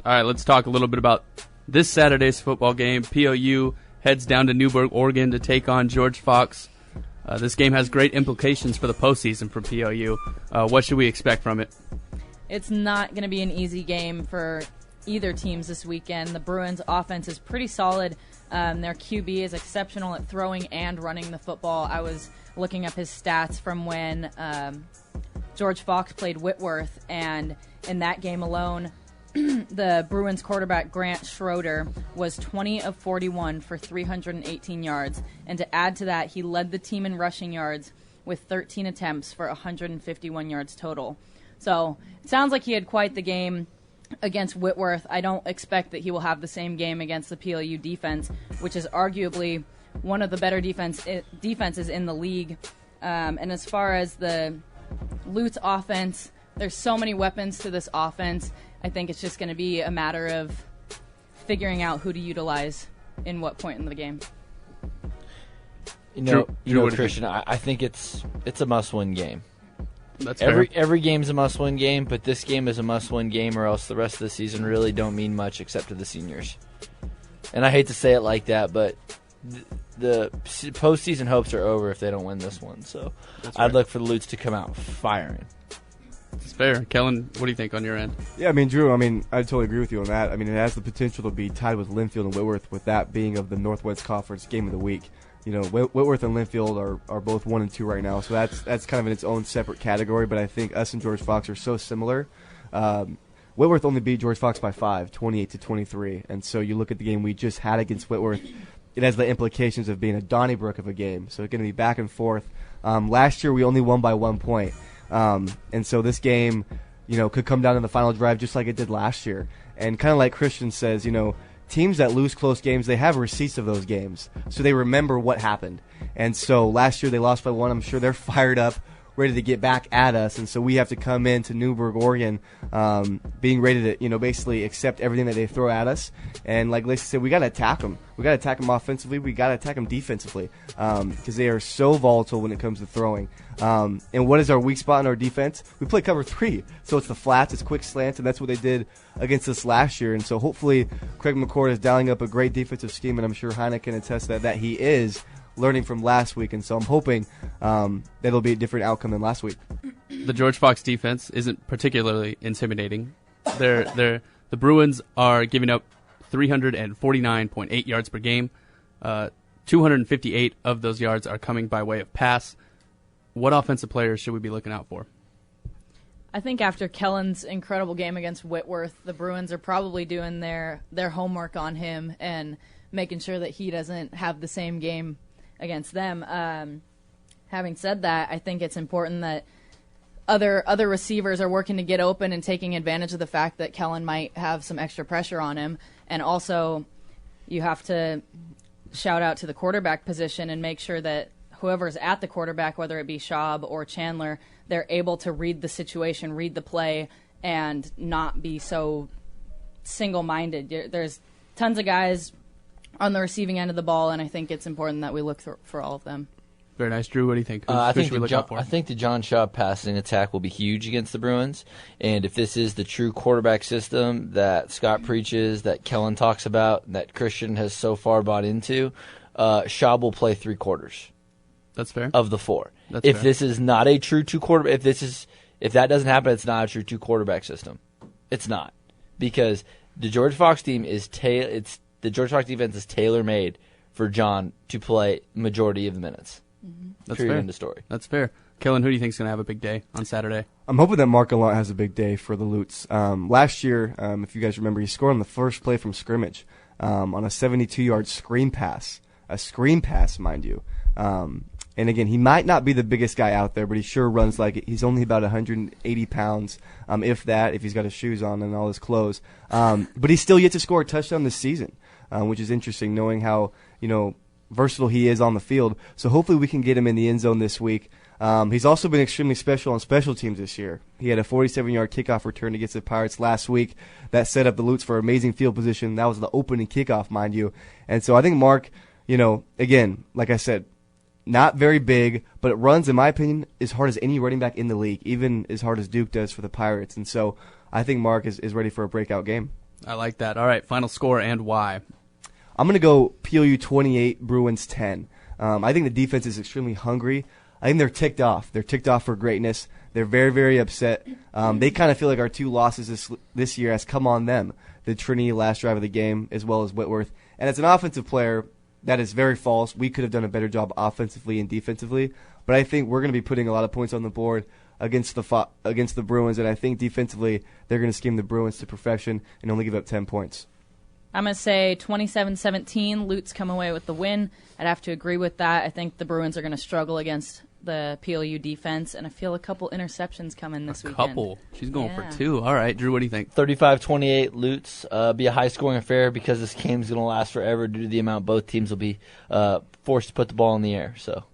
All right, let's talk a little bit about this Saturday's football game. PLU heads down to Newberg, Oregon to take on George Fox. This game has great implications for the postseason for PLU. What should we expect from it? It's not going to be an easy game for either teams this weekend. The Bruins' offense is pretty solid. Their QB is exceptional at throwing and running the football. I was looking up his stats from when George Fox played Whitworth, and in that game alone, the Bruins quarterback Grant Schroeder was 20 of 41 for 318 yards. And to add to that, he led the team in rushing yards with 13 attempts for 151 yards total. So it sounds like he had quite the game against Whitworth. I don't expect that he will have the same game against the PLU defense, which is arguably one of the better defenses in the league. And as far as the Lutz offense, there's so many weapons to this offense. I think it's just going to be a matter of figuring out who to utilize in what point in the game. Drew, Christian, I think it's a must-win game. That's fair. Every game's a must-win game, but this game is a must-win game, or else the rest of the season really don't mean much except to the seniors. And I hate to say it like that, but the postseason hopes are over if they don't win this one. So I'd look for the Lutz to come out firing. It's fair. Kellen, what do you think on your end? Yeah, Drew, I totally agree with you on that. It has the potential to be tied with Linfield and Whitworth, with that being of the Northwest Conference game of the week. Whitworth and Linfield are both 1 and 2 right now, so that's kind of in its own separate category, but I think us and George Fox are so similar. Whitworth only beat George Fox by 5, 28-23, and so you look at the game we just had against Whitworth, it has the implications of being a Donnybrook of a game, so it's going to be back and forth. Last year we only won by 1 point. And so this game, could come down in the final drive just like it did last year. And kind of like Christian says, teams that lose close games, they have receipts of those games. So they remember what happened. And so last year they lost by 1. I'm sure they're fired up, ready to get back at us. And so we have to come into Newberg, Oregon, being ready to, basically accept everything that they throw at us. And like Lacey said, we got to attack them. We got to attack them offensively. We got to attack them defensively because they are so volatile when it comes to throwing. And what is our weak spot in our defense? We play cover 3. So it's the flats, it's quick slants, and that's what they did against us last year. And so hopefully Craig McCord is dialing up a great defensive scheme, and I'm sure Heine can attest that he is learning from last week. And so I'm hoping that'll be a different outcome than last week. The George Fox defense isn't particularly intimidating. The Bruins are giving up 349.8 yards per game. 258 of those yards are coming by way of pass. What offensive players should we be looking out for? I think after Kellen's incredible game against Whitworth, the Bruins are probably doing their homework on him and making sure that he doesn't have the same game against them. Having said that, I think it's important that other receivers are working to get open and taking advantage of the fact that Kellen might have some extra pressure on him. And also, you have to shout out to the quarterback position and make sure that whoever's at the quarterback, whether it be Schaub or Chandler, they're able to read the situation, read the play, and not be so single-minded. There's tons of guys on the receiving end of the ball, and I think it's important that we look for all of them. Very nice. Drew, what do you think? I think the John Schaub passing attack will be huge against the Bruins, and if this is the true quarterback system that Scott preaches, that Kellen talks about, that Christian has so far bought into, Schaub will play 3 quarters. That's fair. Of the 4. That's if fair. This is not a true 2 quarterback, if that doesn't happen, it's not a true 2 quarterback system. It's not, because the George Fox team the George Fox defense is tailor made for John to play majority of the minutes. Mm-hmm. That's Period. fair. End of story. That's fair. Kellen, who do you think is going to have a big day on Saturday? I'm hoping that Mark Gallant has a big day for the Lutz. Last year, if you guys remember, he scored on the first play from scrimmage on a 72-yard screen pass. A screen pass, mind you. And again, he might not be the biggest guy out there, but he sure runs like it. He's only about 180 pounds, if he's got his shoes on and all his clothes. But he's still yet to score a touchdown this season, which is interesting, knowing how versatile he is on the field. So hopefully we can get him in the end zone this week. He's also been extremely special on special teams this year. He had a 47-yard kickoff return against the Pirates last week that set up the Lutz for amazing field position. That was the opening kickoff, mind you. And so I think Mark, again, like I said, not very big, but it runs, in my opinion, as hard as any running back in the league, even as hard as Duke does for the Pirates. And so I think Mark is ready for a breakout game. I like that. All right, final score and why. I'm going to go PLU 28, Bruins 10. I think the defense is extremely hungry. I think they're ticked off. They're ticked off for greatness. They're very, very upset. They kind of feel like our two losses this year has come on them. The Trinity last drive of the game, as well as Whitworth. And as an offensive player, that is very false. We could have done a better job offensively and defensively. But I think we're going to be putting a lot of points on the board against the Bruins. And I think defensively, they're going to scheme the Bruins to perfection and only give up 10 points. I'm going to say 27-17. Lutz come away with the win. I'd have to agree with that. I think the Bruins are going to struggle against the PLU defense, and I feel a couple interceptions coming this weekend. A couple. She's going for 2. All right, Drew, what do you think? 35-28 Lutz. Be a high-scoring affair because this game's going to last forever due to the amount both teams will be forced to put the ball in the air. So